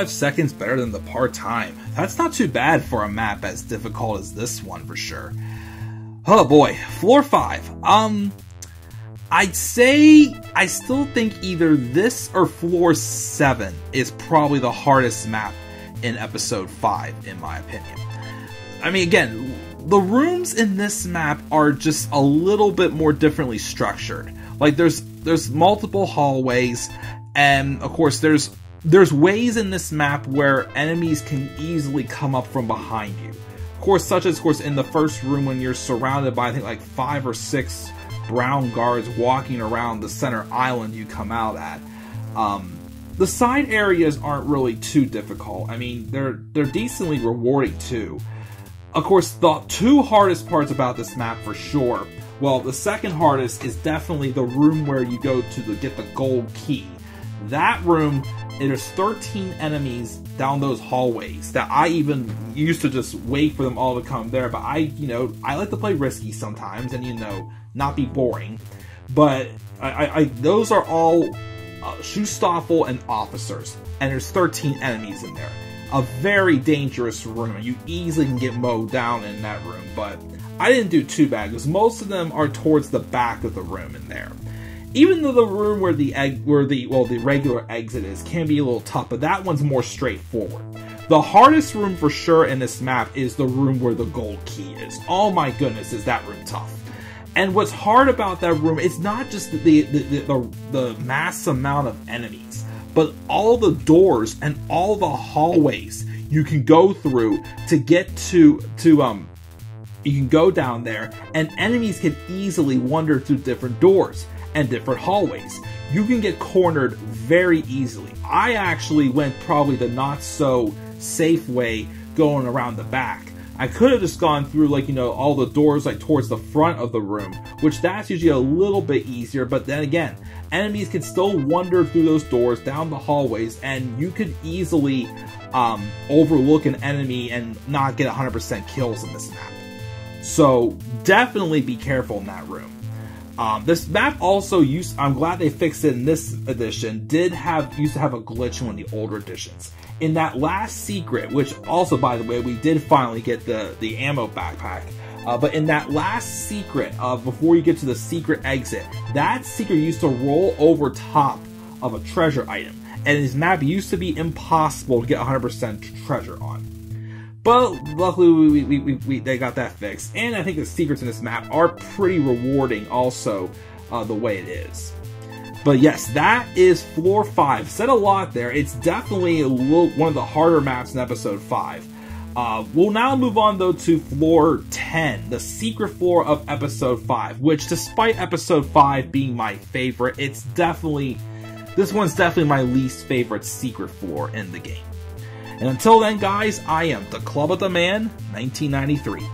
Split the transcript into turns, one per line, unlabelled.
Seconds better than the part-time. That's not too bad for a map as difficult as this one for sure. Oh boy, floor 5. I'd say I still think either this or floor 7 is probably the hardest map in episode 5 in my opinion. I mean, again, the rooms in this map are just a little bit more differently structured. Like there's multiple hallways, and of course there's ways in this map where enemies can easily come up from behind you. Of course, such as in the first room when you're surrounded by I think like 5 or 6 brown guards walking around the center island you come out at. The side areas aren't really too difficult. I mean, they're decently rewarding too. Of course, the 2 hardest parts about this map for sure. Well, the second hardest is definitely the room where you go to get the gold key. That room, there's 13 enemies down those hallways that I even used to just wait for them all to come there, but I like to play risky sometimes and, not be boring. But those are all Schustoffel and officers, and there's 13 enemies in there. A very dangerous room. You easily can get mowed down in that room, but I didn't do too bad because most of them are towards the back of the room in there. even though the room where the regular exit is can be a little tough, but that one's more straightforward. The hardest room for sure in this map is the room where the gold key is. Oh my goodness, is that room tough. And what's hard about that room, it's not just the mass amount of enemies, but all the doors and all the hallways you can go through to get to you can go down there, and enemies can easily wander through different doors and different hallways. You can get cornered very easily. I actually went probably the not so safe way, going around the back. I could have just gone through, like, you know, all the doors like towards the front of the room, which that's usually a little bit easier, but then again, enemies can still wander through those doors, down the hallways, and you could easily overlook an enemy and not get 100% kills in this map. So definitely be careful in that room. This map also I'm glad they fixed it in this edition, used to have a glitch in one of the older editions. In that last secret, which also, by the way, we did finally get the ammo backpack, but in that last secret, before you get to the secret exit, that secret used to roll over top of a treasure item, and this map used to be impossible to get 100% treasure on. But luckily, they got that fixed, and I think the secrets in this map are pretty rewarding also, the way it is. But yes, that is Floor 5. Said a lot there. It's definitely one of the harder maps in Episode 5. We'll now move on, though, to Floor 10, the secret floor of Episode 5, which, despite Episode 5 being my favorite, this one's definitely my least favorite secret floor in the game. And until then, guys, I am the Club of the Man, 1993.